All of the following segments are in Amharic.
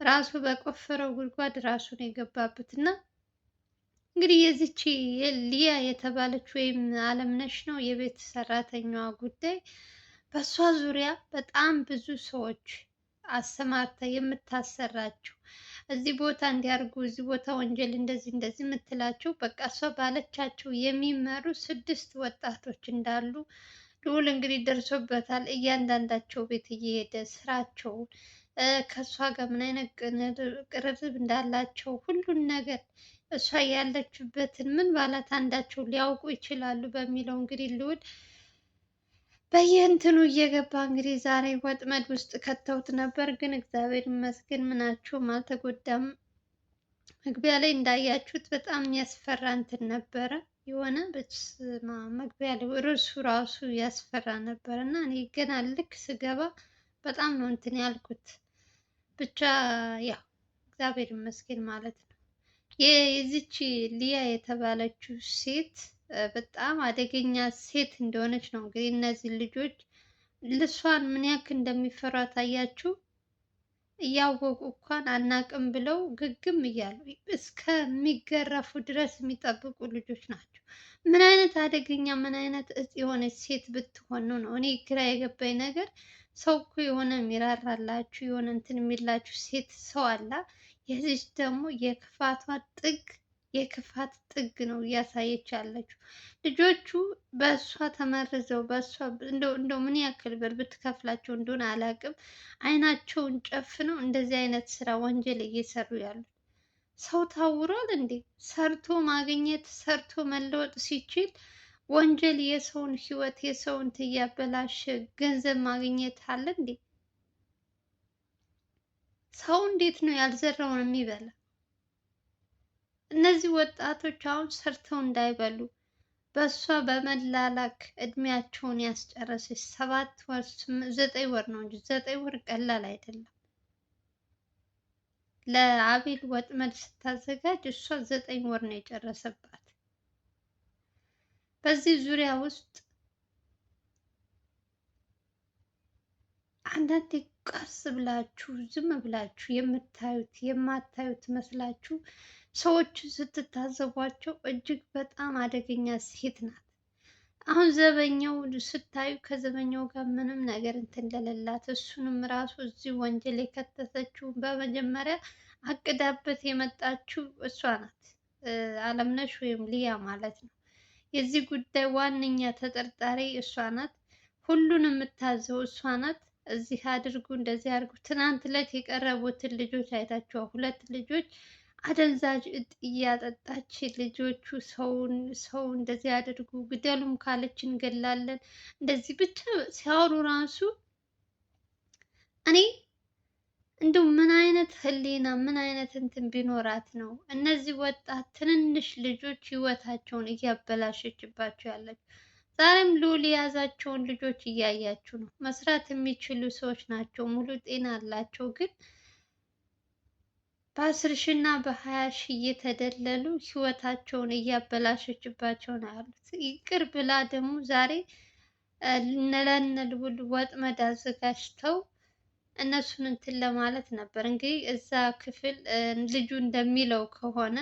ራሱ በቆፈረው ጉድጓድ ራሱ ነው የገባበት። እና እንግዲህ የዚች ሊያ የተባለች ወይም አለምነሽ ነው የቤት ሰራተኛዋ ጉዳይ በእሷ ዙሪያ በጣም ብዙ ሰዎች አሰማርታ የምታሰራቸው እዚህ ቦታ እንዲያርጉ እዚህ ቦታ ወንጀል እንደዚህ እንደዚህ የምትላቸው በቃ እሷ ባለቻቸው የሚመሩ 6 ወጣቶች እንዳሉ ልዑል እንግዲህ ደርሶበታል። እያንዳንዳቸው ቤት እየሄደ ስራቸውን ከእሷ ጋር ምን አይነት ቅርርብ እንዳላቸው ሁሉን ነገር እሷ ያለችበትን ምን ባላት አንዳቸው ሊያውቁ ይችላሉ በሚለው እንግዲህ ልዑል በየእንትኑ እየገባ እንግዲህ ዛሬ ወጥመድ ውስጥ ከተውት ነበር። ግን እግዚአብሔር ይመስገን ምናቸውም አልተጎዳም። መግቢያ ላይ እንዳያችሁት በጣም የሚያስፈራ እንትን ነበረ። የሆነ በስመ አብ መግቢያ ላይ ርዕሱ ራሱ ያስፈራ ነበር እና እኔ ገና ልክ ስገባ በጣም ነው እንትን ያልኩት። ብቻ ያው እግዚአብሔር ይመስገን ማለት ነው። የዚች ሊያ የተባለችው ሴት በጣም አደገኛ ሴት እንደሆነች ነው እንግዲህ እነዚህ ልጆች ልሷን ምን ያክል እንደሚፈሯት አያችሁ። እያወቁ እንኳን አናቅም ብለው ግግም እያሉ እስከሚገረፉ ድረስ የሚጠብቁ ልጆች ናቸው። ምን አይነት አደገኛ ምን አይነት እጽ የሆነች ሴት ብትሆን ነው እኔ ግራ የገባኝ ነገር። ሰው እኮ የሆነ የሚራራላችሁ የሆነ እንትን የሚላችሁ ሴት ሰው አላ። የዚች ደግሞ የክፋቷ ጥግ የክፋት ጥግ ነው እያሳየች ያለችው። ልጆቹ በእሷ ተመርዘው በእሷ እንደው ምን ያክል ብር ብትከፍላቸው እንደሆነ አላውቅም። አይናቸውን ጨፍነው እንደዚህ አይነት ስራ ወንጀል እየሰሩ ያሉት ሰው ታውሯል እንዴ? ሰርቶ ማግኘት ሰርቶ መለወጥ ሲችል ወንጀል የሰውን ህይወት የሰውን እያበላሸ ገንዘብ ማግኘት አለ እንዴ? ሰው እንዴት ነው ያልዘራውን የሚበላ? እነዚህ ወጣቶች አሁን ሰርተው እንዳይበሉ በእሷ በመላላክ እድሜያቸውን ያስጨረሰች 7 ወር 9 ወር ነው እንጂ 9 ወር ቀላል አይደለም። ለአቤል ወጥመድ ስታዘጋጅ እሷ 9 ወር ነው የጨረሰባት። በዚህ ዙሪያ ውስጥ አንዳንዴ ቀስ ብላችሁ ዝም ብላችሁ የምታዩት የማታዩት መስላችሁ ሰዎች ስትታዘቧቸው እጅግ በጣም አደገኛ ሴት ናት። አሁን ዘበኛው ስታዩ ከዘበኛው ጋር ምንም ነገር እንትን እንደሌላት እሱንም ራሱ እዚህ ወንጀል የከተተችው በመጀመሪያ አቅዳበት የመጣችው እሷ ናት። አለምነሽ ወይም ሊያ ማለት ነው። የዚህ ጉዳይ ዋነኛ ተጠርጣሪ እሷ ናት። ሁሉንም የምታዘው እሷ ናት። እዚህ አድርጉ እንደዚህ አድርጉ። ትናንት ዕለት የቀረቡትን ልጆች አይታችኋል። 2 ልጆች አደንዛዥ እጽ እያጠጣች ልጆቹ ሰው እንደዚህ አድርጉ ግደሉም ካለች እንገላለን እንደዚህ ብቻ ሲያወሩ ራሱ እኔ እንደው ምን አይነት ህሊና ምን አይነት እንትን ቢኖራት ነው እነዚህ ወጣት ትንንሽ ልጆች ህይወታቸውን እያበላሸችባቸው ያለች። ዛሬም ልዑል የያዛቸውን ልጆች እያያችሁ ነው። መስራት የሚችሉ ሰዎች ናቸው፣ ሙሉ ጤና አላቸው። ግን በ10 ሺህ እና በ20 ሺህ እየተደለሉ ህይወታቸውን እያበላሸችባቸው ነው ያሉት። ይቅር ብላ ደግሞ ዛሬ ለነ ልዑል ወጥመድ አዘጋጅተው እነሱን እንትን ለማለት ነበር። እንግዲህ እዛ ክፍል ልጁ እንደሚለው ከሆነ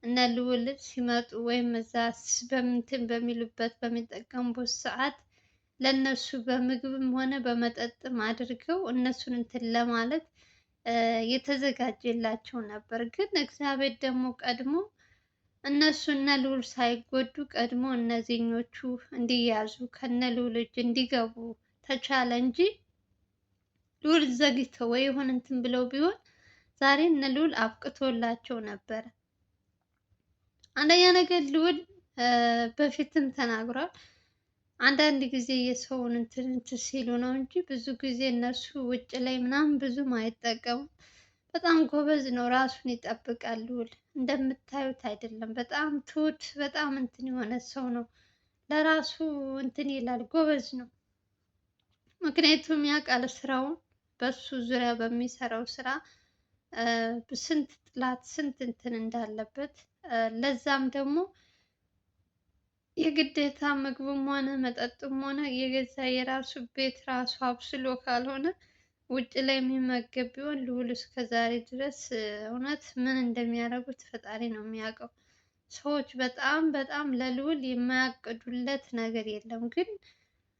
እነ ልዑል ሲመጡ ወይም እዛ በምንትን በሚሉበት በሚጠቀሙበት ሰዓት ለነሱ በምግብም ሆነ በመጠጥም አድርገው እነሱን እንትን ለማለት የተዘጋጀላቸው ነበር። ግን እግዚአብሔር ደግሞ ቀድሞ እነሱ እነ ልዑል ሳይጎዱ ቀድሞ እነዚህኞቹ እንዲያዙ ከነ ልዑል እጅ እንዲገቡ ተቻለ እንጂ ልዑል ዘግተው ወይ የሆነ እንትን ብለው ቢሆን ዛሬ እነ ልዑል አብቅቶላቸው ነበረ። አንደኛ ነገር ልዑል በፊትም ተናግሯል። አንዳንድ ጊዜ የሰውን እንትን ሲሉ ነው እንጂ ብዙ ጊዜ እነሱ ውጭ ላይ ምናምን ብዙም አይጠቀሙም። በጣም ጎበዝ ነው፣ ራሱን ይጠብቃል ልዑል። እንደምታዩት አይደለም፣ በጣም ትሁት በጣም እንትን የሆነ ሰው ነው። ለራሱ እንትን ይላል፣ ጎበዝ ነው። ምክንያቱም ያውቃል ስራውን፣ በሱ ዙሪያ በሚሰራው ስራ ስንት ጥላት ስንት እንትን እንዳለበት። ለዛም ደግሞ የግዴታ ምግብም ሆነ መጠጥም ሆነ የገዛ የራሱ ቤት ራሱ አብስሎ ካልሆነ ውጭ ላይ የሚመገብ ቢሆን ልዑል እስከ ዛሬ ድረስ እውነት ምን እንደሚያደርጉት ፈጣሪ ነው የሚያውቀው። ሰዎች በጣም በጣም ለልዑል የማያቅዱለት ነገር የለም፣ ግን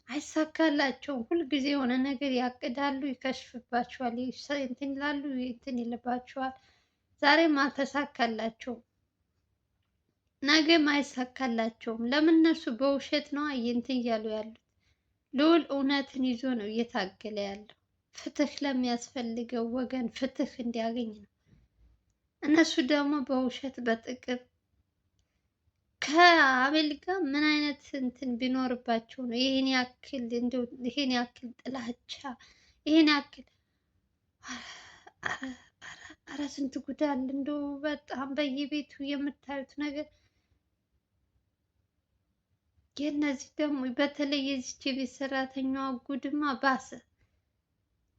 አይሳካላቸውም። ሁልጊዜ የሆነ ነገር ያቅዳሉ፣ ይከሽፍባቸዋል፣ እንትን ይላሉ፣ እንትን ይልባቸዋል። ዛሬም አልተሳካላቸውም፣ ነገም አይሳካላቸውም። ለምን? እነሱ በውሸት ነው እንትን እያሉ ያሉት። ልዑል እውነትን ይዞ ነው እየታገለ ያለው። ፍትህ ለሚያስፈልገው ወገን ፍትህ እንዲያገኝ ነው። እነሱ ደግሞ በውሸት በጥቅም ከአቤል ጋር ምን አይነት እንትን ቢኖርባቸው ነው ይሄን ያክል እንደው ይሄን ያክል ጥላቻ ይሄን ያክል አረ ስንት ጉድ አለ እንደው በጣም በየቤቱ የምታዩት ነገር። የእነዚህ ደግሞ በተለይ የዚች የቤት ሰራተኛዋ ጉድማ ባሰ።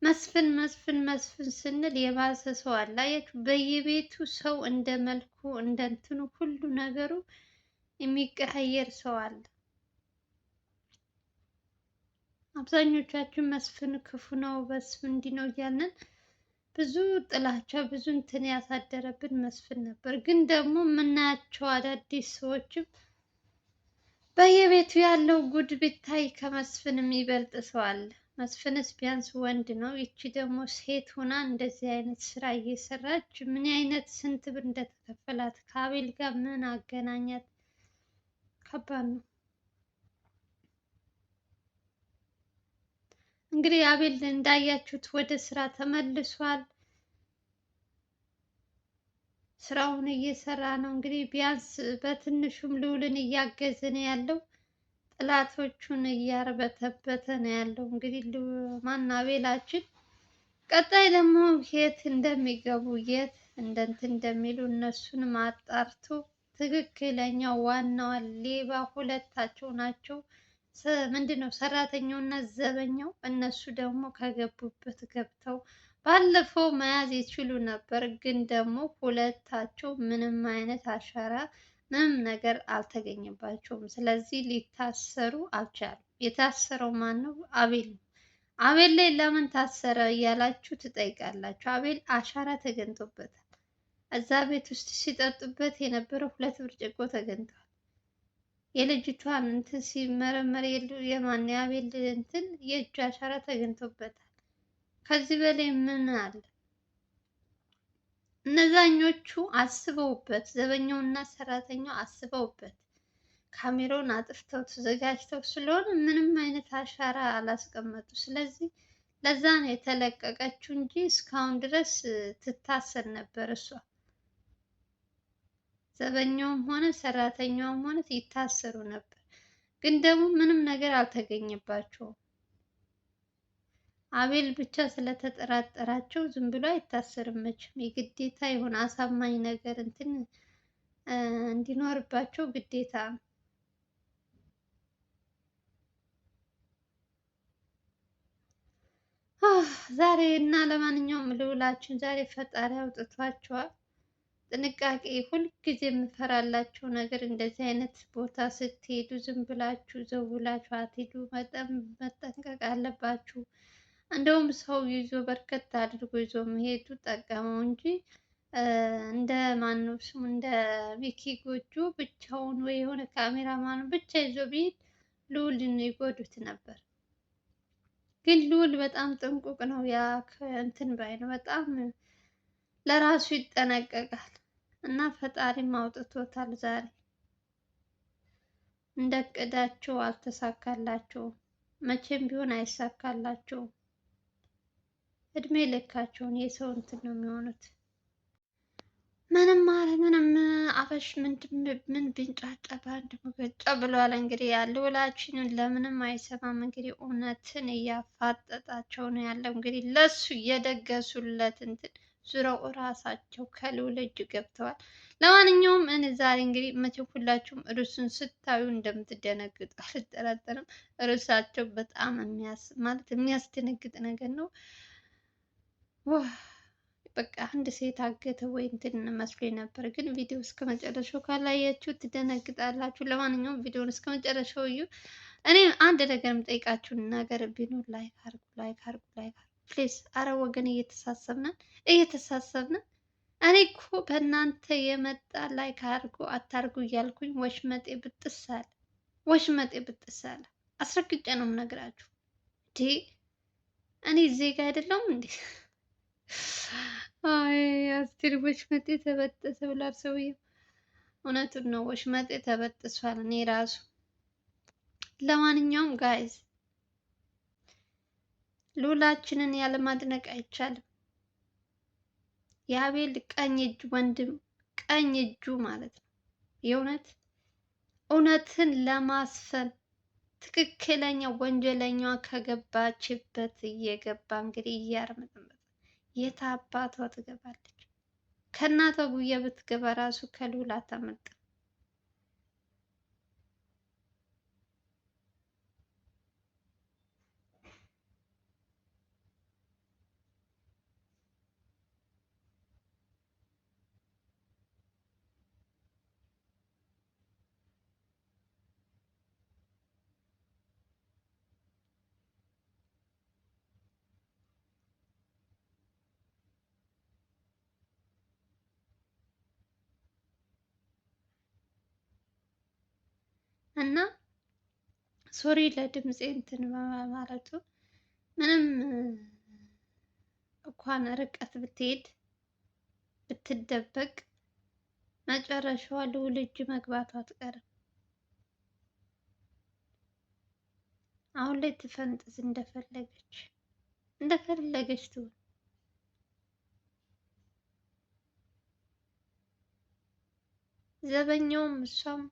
መስፍን መስፍን መስፍን ስንል የባሰ ሰው አለ። አያችሁ፣ በየቤቱ ሰው እንደ መልኩ እንደ እንትኑ ሁሉ ነገሩ የሚቀያየር ሰው አለ። አብዛኞቻችን መስፍን ክፉ ነው፣ መስፍን እንዲህ ነው እያልን ብዙ ጥላቻ ብዙ እንትን ያሳደረብን መስፍን ነበር። ግን ደግሞ የምናያቸው አዳዲስ ሰዎችም በየቤቱ ያለው ጉድ ቢታይ ከመስፍን የሚበልጥ ሰው አለ። መስፍንስ ቢያንስ ወንድ ነው። ይቺ ደግሞ ሴት ሆና እንደዚህ አይነት ስራ እየሰራች ምን አይነት ስንት ብር እንደተከፈላት ከአቤል ጋር ምን አገናኛት? ከባድ ነው። እንግዲህ አቤል እንዳያችሁት ወደ ስራ ተመልሷል። ስራውን እየሰራ ነው። እንግዲህ ቢያንስ በትንሹም ልዑልን እያገዘ ነው ያለው። ጥላቶቹን እያርበተበተ ነው ያለው። እንግዲህ ማን አቤላችን ቀጣይ ደግሞ የት እንደሚገቡ የት እንደንትን እንደሚሉ እነሱን አጣርቶ ትክክለኛው ዋናዋ ሌባ ሁለታቸው ናቸው። ምንድነው ሰራተኛው እና ዘበኛው። እነሱ ደግሞ ከገቡበት ገብተው ባለፈው መያዝ ይችሉ ነበር፣ ግን ደግሞ ሁለታቸው ምንም አይነት አሻራ ምንም ነገር አልተገኘባቸውም። ስለዚህ ሊታሰሩ አልቻሉም። የታሰረው ማን ነው? አቤል ነው። አቤል ላይ ለምን ታሰረ እያላችሁ ትጠይቃላችሁ። አቤል አሻራ ተገኝቶበታል። እዛ ቤት ውስጥ ሲጠጡበት የነበረው 2 ብርጭቆ ተገኝቷል። የልጅቷን እንትን ሲመረመር የማን የአቤል እንትን የእጅ አሻራ ተገኝቶበታል። ከዚህ በላይ ምን አለ? እነዛኞቹ አስበውበት፣ ዘበኛውና ሰራተኛው አስበውበት ካሜራውን አጥፍተው ተዘጋጅተው ስለሆነ ምንም አይነት አሻራ አላስቀመጡ። ስለዚህ ለዛ ነው የተለቀቀችው እንጂ እስካሁን ድረስ ትታሰር ነበር እሷ። ዘበኛውም ሆነ ሰራተኛውም ሆነ ይታሰሩ ነበር፣ ግን ደግሞ ምንም ነገር አልተገኘባቸውም። አቤል ብቻ ስለተጠራጠራቸው ዝም ብሎ አይታሰርም መቼም። የግዴታ የሆነ አሳማኝ ነገር እንትን እንዲኖርባቸው ግዴታ ነው። ዛሬ እና ለማንኛውም ልዑላችን ዛሬ ፈጣሪ አውጥቷቸዋል። ጥንቃቄ ሁልጊዜ የምፈራላቸው ነገር እንደዚህ አይነት ቦታ ስትሄዱ ዝም ብላችሁ ዘውላችሁ አትሄዱ። በጣም መጠንቀቅ አለባችሁ። እንደውም ሰው ይዞ በርከት አድርጎ ይዞ መሄዱ ጠቀመው እንጂ እንደ ማነው ስሙ እንደ ሚኪ ጎጆ ብቻውን ወይ የሆነ ካሜራማኑ ብቻ ይዞ ቢሄድ ልዑልን ይጎዱት ነበር። ግን ልዑል በጣም ጥንቁቅ ነው። ያ እንትን ባይ ነው። በጣም ለራሱ ይጠነቀቃል እና ፈጣሪም አውጥቶታል። ዛሬ እንደ እቅዳቸው አልተሳካላቸውም። መቼም ቢሆን አይሳካላቸውም። እድሜ ልካቸውን የሰው እንትን ነው የሚሆኑት። ምንም አለ ምንም አበሽ ምን ቢንጫጫ በአንድ ሙገጫ ብለዋል። እንግዲህ ልዑላችንን ለምንም አይሰማም። እንግዲህ እውነትን እያፋጠጣቸው ነው ያለው። እንግዲህ ለሱ እየደገሱለት እንትን ዙረው እራሳቸው ከልዑል እጅ ገብተዋል። ለማንኛውም እኔ ዛሬ እንግዲህ መቼም ሁላችሁም ርዕሱን ስታዩ እንደምትደነግጡ አልጠራጠርም። ርዕሳቸው በጣም ማለት የሚያስደነግጥ ነገር ነው። በቃ አንድ ሴት አገተ ወይ እንትን መስሎ ነበር፣ ግን ቪዲዮ እስከ መጨረሻው ካላያችሁ ትደነግጣላችሁ። ለማንኛውም ቪዲዮውን እስከ መጨረሻው እዩ። እኔ አንድ ነገር የምጠይቃችሁ ነገር ቢኖር ላይክ አርጉ፣ ላይክ አርጉ፣ ላይክ አርጉ። ፕሊስ። አረ ወገን እየተሳሰብን። እኔ እኮ በእናንተ የመጣ ላይክ አድርጉ አታርጉ እያልኩኝ ወሽመጤ ብጥስ አለ። ወሽመጤ ብጥስ አለ። አስረግጬ ነው የምነግራችሁ። እንዴ እኔ ዜጋ አይደለሁም እንዴ? አይ አስቴር ወሽመጤ ተበጠሰ ብሏል ሰውዬው። እውነቱን ነው፣ ወሽመጤ ተበጥሷል። እኔ ራሱ ለማንኛውም ጋይዝ ልዑላችንን ያለማድነቅ አይቻልም። የአቤል ቀኝ እጅ ወንድም፣ ቀኝ እጁ ማለት ነው። የእውነት እውነትን ለማስፈን ትክክለኛ ወንጀለኛዋ ከገባችበት እየገባ እንግዲህ እያርምጥምጥ የት አባቷ ትገባለች? ከእናቷ ጉያ ብትገባ ራሱ ከልዑል አታመልጥም። እና ሶሪ ለድምፄ እንትን ማለቱ ምንም እንኳን ርቀት ብትሄድ ብትደበቅ መጨረሻዋ ልዑል እጅ መግባቷ አትቀርም። አሁን ላይ ትፈንጥዝ እንደፈለገች ትሁን። ዘበኛውም እሷም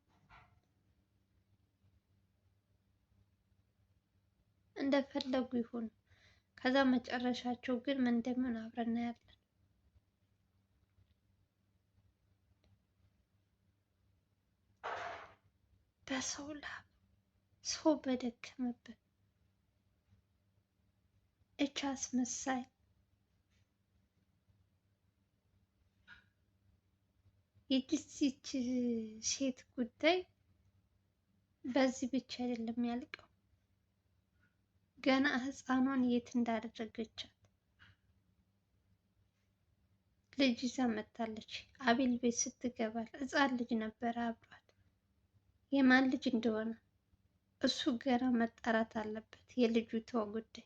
እንደፈለጉ ይሁን። ከዛ መጨረሻቸው ግን ምን እንደምን አብረን እናያለን። በሰው ላብ ሰው በደከመበት እች አስመሳይ የዚች ሴት ጉዳይ በዚህ ብቻ አይደለም ያልቀው። ገና ህፃኗን የት እንዳደረገቻት ልጅ ይዛ መታለች። አቤል ቤት ስትገባ ህፃን ልጅ ነበረ አብሯት። የማን ልጅ እንደሆነ እሱ ገና መጣራት አለበት። የልጅቷ ጉዳይ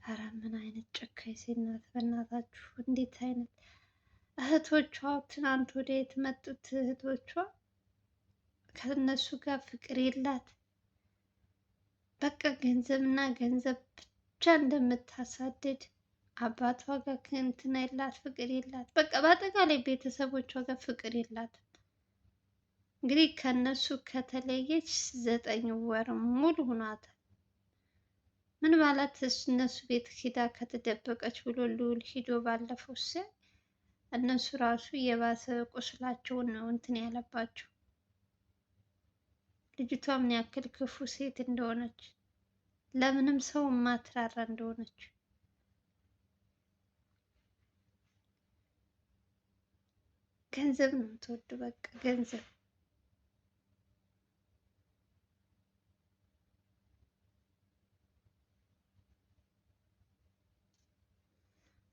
ኧረ ምን አይነት ጨካኝ ሴት ናት! በእናታችሁ እንዴት አይነት እህቶቿ ትናንት ወደ የተመጡት እህቶቿ ከነሱ ጋር ፍቅር የላት። በቃ ገንዘብና ገንዘብ ብቻ እንደምታሳድድ አባቷ ጋር ከእንትና የላት ፍቅር የላት። በቃ በአጠቃላይ ቤተሰቦቿ ጋር ፍቅር የላትም። እንግዲህ ከነሱ ከተለየች 9 ወር ሙሉ ሆኗታል። ምን ማለት እነሱ ቤት ሂዳ ከተደበቀች ብሎ ልዑል ሂዶ ባለፈው እነሱ ራሱ የባሰ ቁስላቸውን ነው እንትን ያለባቸው። ልጅቷ ምን ያክል ክፉ ሴት እንደሆነች፣ ለምንም ሰው ማትራራ እንደሆነች ገንዘብ ነው የምትወድ። በቃ ገንዘብ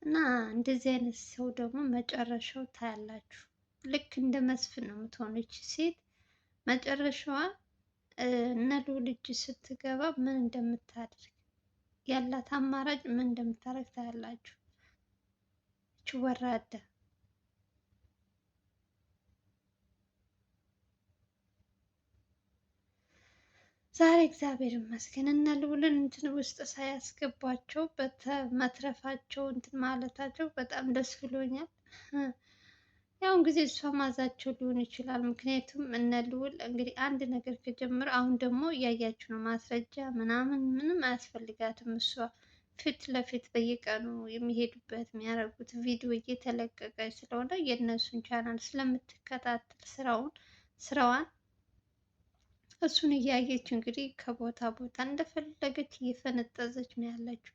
እና እንደዚህ አይነት ሰው ደግሞ መጨረሻው ታያላችሁ። ልክ እንደ መስፍን ነው የምትሆነው ይቺ ሴት። መጨረሻዋ እነ ልዑል እጅ ስትገባ ምን እንደምታደርግ ያላት አማራጭ ምን እንደምታደርግ ታያላችሁ። ይቺ ወራዳ ዛሬ እግዚአብሔር ይመስገን እነ ልዑልን እንትን ውስጥ ሳያስገቧቸው መትረፋቸው እንትን ማለታቸው በጣም ደስ ብሎኛል። ያው ጊዜ እሷ ማዛቸው ሊሆን ይችላል። ምክንያቱም እነ ልዑል እንግዲህ አንድ ነገር ከጀመረ አሁን ደግሞ እያያችሁ ነው። ማስረጃ ምናምን ምንም አያስፈልጋትም። እሷ ፊት ለፊት በየቀኑ የሚሄዱበት የሚያደርጉት ቪዲዮ እየተለቀቀ ስለሆነ የእነሱን ቻናል ስለምትከታተል ስራዋን እሱን እያየች እንግዲህ ከቦታ ቦታ እንደፈለገች እየፈነጠዘች ነው ያለችው።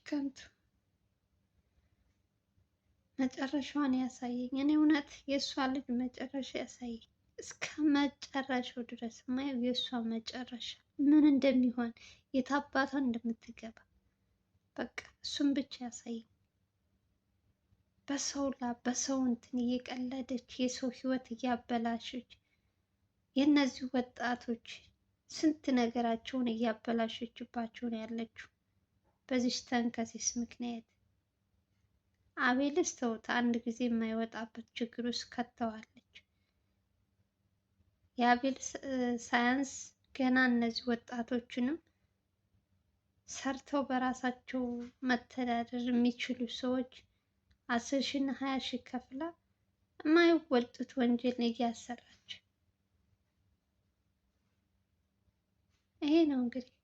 ከንቱ መጨረሻዋን ያሳየኝ። እኔ እውነት የእሷ ልጅ መጨረሻ ያሳየኝ እስከ መጨረሻው ድረስ ማየው የእሷ መጨረሻ ምን እንደሚሆን የት አባቷን እንደምትገባ በቃ እሱም ብቻ ያሳየኝ። በሰው ላብ በሰው እንትን እየቀለደች የሰው ህይወት እያበላሸች የእነዚህ ወጣቶች ስንት ነገራቸውን እያበላሸችባቸው ነው ያለችው በዚች ተንከሲስ ምክንያት። አቤልስ ተውት፣ አንድ ጊዜ የማይወጣበት ችግር ውስጥ ከተዋለች። የአቤል ሳያንስ ገና እነዚህ ወጣቶችንም ሰርተው በራሳቸው መተዳደር የሚችሉ ሰዎች 10 ሺህ እና 20 ሺህ ከፍላ የማይወጡት ወንጀል እያሰራች ይሄ ነው እንግዲህ።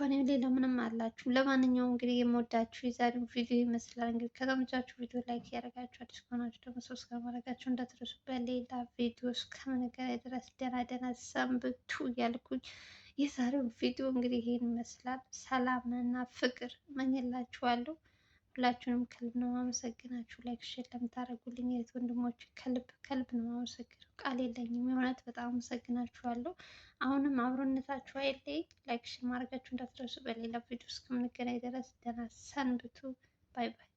እኔም ሌላ ምንም አላችሁ። ለማንኛውም እንግዲህ የምወዳችሁ የዛሬው ቪዲዮ ይመስላል። እንግዲህ ከተመቻችሁ ቪዲዮ ላይክ ያደረጋችሁ፣ አዲስ ከሆናችሁ ደግሞ ሰብስክራይብ ማድረጋችሁ እንዳትረሱ። በሌላ ቪዲዮ እስከምንገናኝ ድረስ ደህና ደህና ሰንብቱ እያልኩኝ የዛሬው ቪዲዮ እንግዲህ ይሄን ይመስላል። ሰላም እና ፍቅር እመኝላችኋለሁ። ሁላችሁንም ከልብ ነው የማመሰግናችሁ። ላይክ ሼር ለምታደርጉልኝ የእህት ወንድሞች ከልብ ከልብ ነው የማመሰግነው። ቃል የለኝም። የእውነት በጣም አመሰግናችኋለሁ። አሁንም አብሮነታችሁ አይለይ። ላይክ ሼር ማድረጋችሁ እንዳትረሱ። በሌላ ቪዲዮ እስከምንገናኝ ድረስ ደህና ሰንብቱ። ባይ ባይ።